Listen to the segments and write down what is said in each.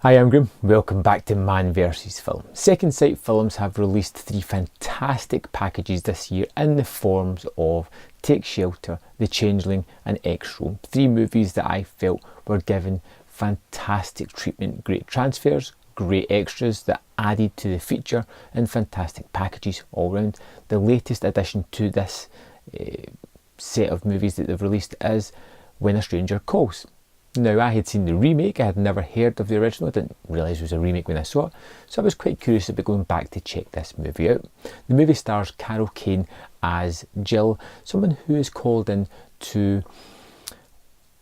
Hi, I'm Graham. Welcome back to manvfilm. Second Sight Films have released 3 fantastic packages this year in the forms of Take Shelter, The Changeling and X-Row. 3 movies that I felt were given fantastic treatment, great transfers, great extras that added to the feature, and fantastic packages all round. The latest addition to this set of movies that they've released is When a Stranger Calls. Now, I had seen the remake, I had never heard of the original, I didn't realise it was a remake when I saw it, so I was quite curious about going back to check this movie out. The movie stars Carol Kane as Jill, someone who is called in to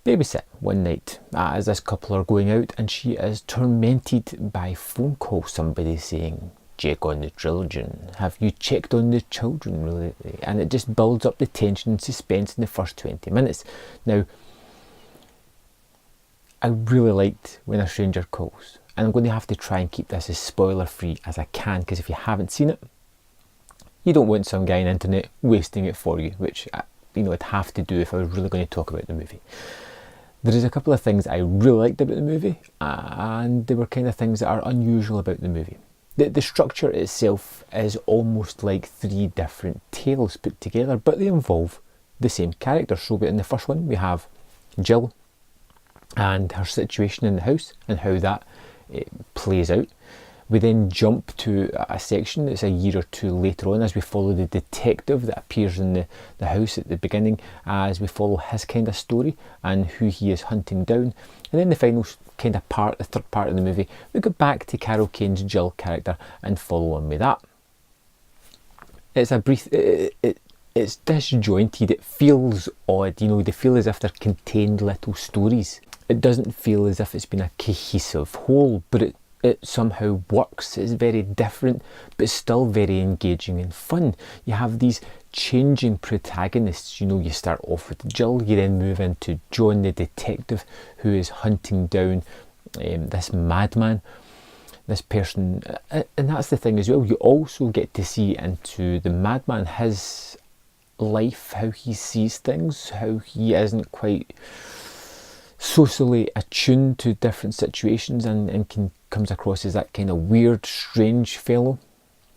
babysit one night as this couple are going out, and she is tormented by phone calls, somebody saying, "Check on the children, have you checked on the children lately?" And it just builds up the tension and suspense in the first 20 minutes. Now, I really liked When a Stranger Calls, and I'm going to have to try and keep this as spoiler free as I can, because if you haven't seen it, you don't want some guy on the internet wasting it for you, which I'd have to do if I was really going to talk about the movie. There is a couple of things I really liked about the movie, and they were kind of things that are unusual about the movie. The structure itself is almost like 3 different tales put together, but they involve the same character. So in the first one we have Jill and her situation in the house and how that plays out. We then jump to a section that's a year or 2 later on as we follow the detective that appears in the house at the beginning, as we follow his kind of story and who he is hunting down. And then the final kind of part, the third part of the movie, we go back to Carol Kane's Jill character and follow on with that. It's a brief, it's disjointed, it feels odd, they feel as if they're contained little stories. It doesn't feel as if it's been a cohesive whole, but it somehow works. It's very different, but still very engaging and fun. You have these changing protagonists. You start off with Jill, you then move into John the detective, who is hunting down this madman, this person. And that's the thing as well, you also get to see into the madman, his life, how he sees things, how he isn't quite socially attuned to different situations and comes across as that kind of weird, strange fellow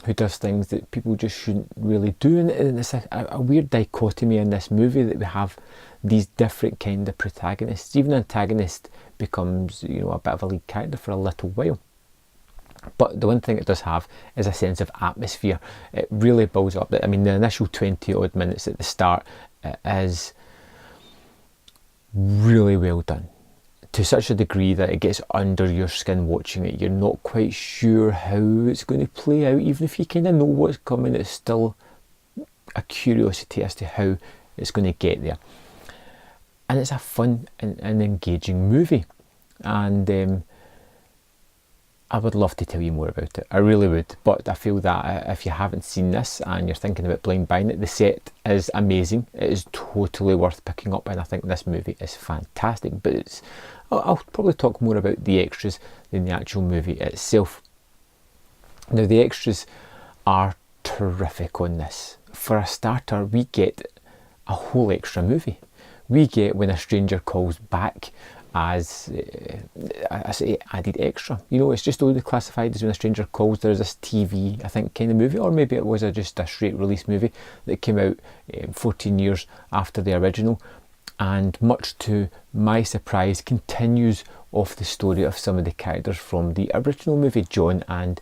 who does things that people just shouldn't really do. And it's a weird dichotomy in this movie that we have these different kind of protagonists. Even the antagonist becomes, a bit of a lead character for a little while. But the one thing it does have is a sense of atmosphere. It really builds up. The initial 20 odd minutes at the start is really well done, to such a degree that it gets under your skin watching it. You're not quite sure how it's going to play out. Even if you kind of know what's coming, it's still a curiosity as to how it's going to get there. And it's a fun and engaging movie, and I would love to tell you more about it, I really would, but I feel that if you haven't seen this and you're thinking about blind buying it, the set is amazing. It is totally worth picking up, and I think this movie is fantastic. But I'll probably talk more about the extras than the actual movie itself. Now, the extras are terrific on this. For a starter, we get a whole extra movie. We get When a Stranger Calls back as I added extra. It's just only classified as When a Stranger Calls. There's this TV, I think, kind of movie, or maybe it was just a straight release movie that came out 14 years after the original, and much to my surprise continues off the story of some of the characters from the original movie. John and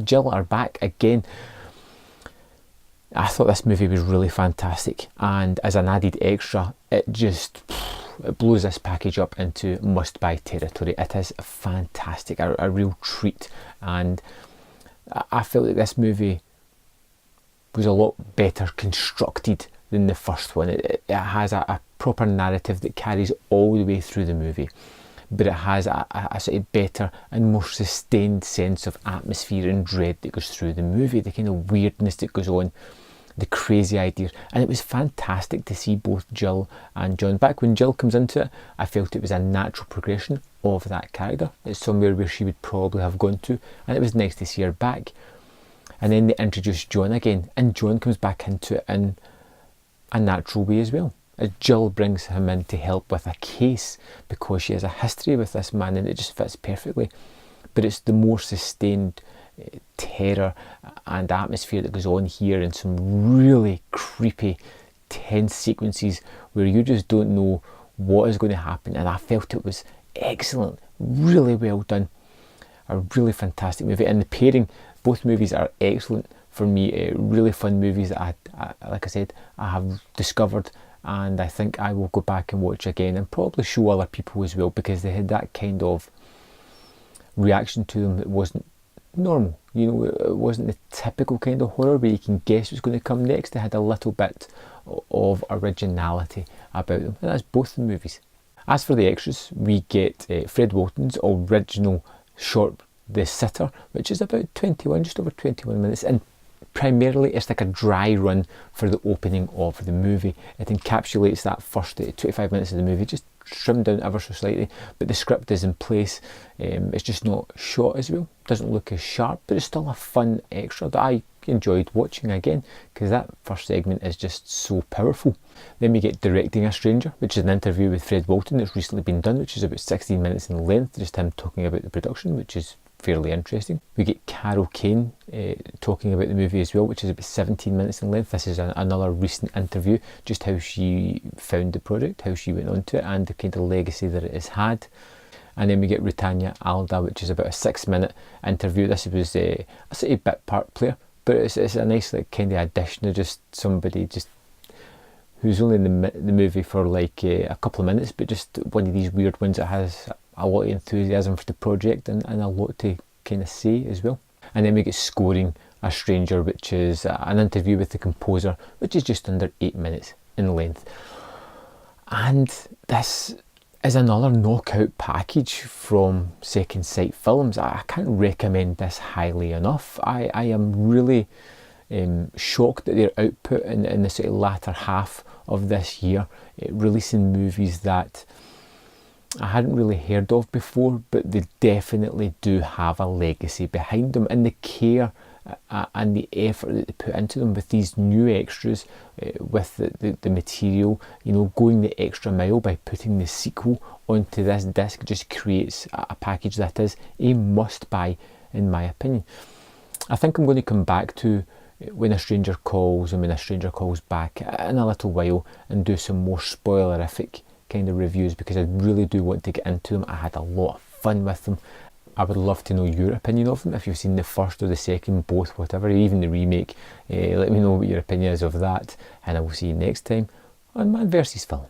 Jill are back again. I thought this movie was really fantastic, and as an added extra, it blows this package up into must-buy territory. It is fantastic, a real treat, and I felt like this movie was a lot better constructed than the first one. It has a proper narrative that carries all the way through the movie, but it has a sort of better and more sustained sense of atmosphere and dread that goes through the movie, the kind of weirdness that goes on, the crazy ideas. And it was fantastic to see both Jill and John back. When Jill comes into it, I felt it was a natural progression of that character. It's somewhere where she would probably have gone to, and it was nice to see her back. And then they introduced John again, and John comes back into it in a natural way as well. Jill brings him in to help with a case because she has a history with this man, and it just fits perfectly. but it's the more sustained terror and atmosphere that goes on here, and some really creepy, tense sequences where you just don't know what is going to happen. And I felt it was excellent, really well done, a really fantastic movie. And the pairing, both movies are excellent for me, really fun movies that I like I said, I have discovered, and I think I will go back and watch again and probably show other people as well, because they had that kind of reaction to them that wasn't normal. You know, it wasn't the typical kind of horror where you can guess what's going to come next. They had a little bit of originality about them, and that's both the movies. As for the extras, we get Fred Walton's original short, The Sitter, which is about 21, just over 21 minutes, and primarily it's like a dry run for the opening of the movie. It encapsulates that first 25 minutes of the movie, just trimmed down ever so slightly, but the script is in place. It's just not shot as well, doesn't look as sharp, but it's still a fun extra that I enjoyed watching again, because that first segment is just so powerful. Then we get Directing a Stranger, which is an interview with Fred Walton that's recently been done, which is about 16 minutes in length, just him talking about the production, which is fairly interesting. We get Carol Kane talking about the movie as well, which is about 17 minutes in length. This is another recent interview, just how she found the project, how she went on to it, and the kind of legacy that it has had. And then we get Rutanya Alda, which is about a 6-minute interview. This was a bit part player, but it's a nice like kind of addition of just somebody just who's only in the movie for like a couple of minutes, but just one of these weird ones that has a lot of enthusiasm for the project and a lot to kind of say as well. And then we get Scoring a Stranger, which is an interview with the composer, which is just under 8 minutes in length. And this is another knockout package from Second Sight Films. I can't recommend this highly enough. I am really shocked at their output in the sort of latter half of this year, releasing movies that I hadn't really heard of before, but they definitely do have a legacy behind them, and the care and the effort that they put into them with these new extras, with the material, you know, going the extra mile by putting the sequel onto this disc just creates a package that is a must buy in my opinion. I think I'm going to come back to When a Stranger Calls and When a Stranger Calls Back in a little while and do some more spoilerific kind of reviews, because I really do want to get into them. I had a lot of fun with them. I would love to know your opinion of them. If you've seen the first or the second, both, whatever, even the remake, let me know what your opinion is of that, and I will see you next time on Man vs Film.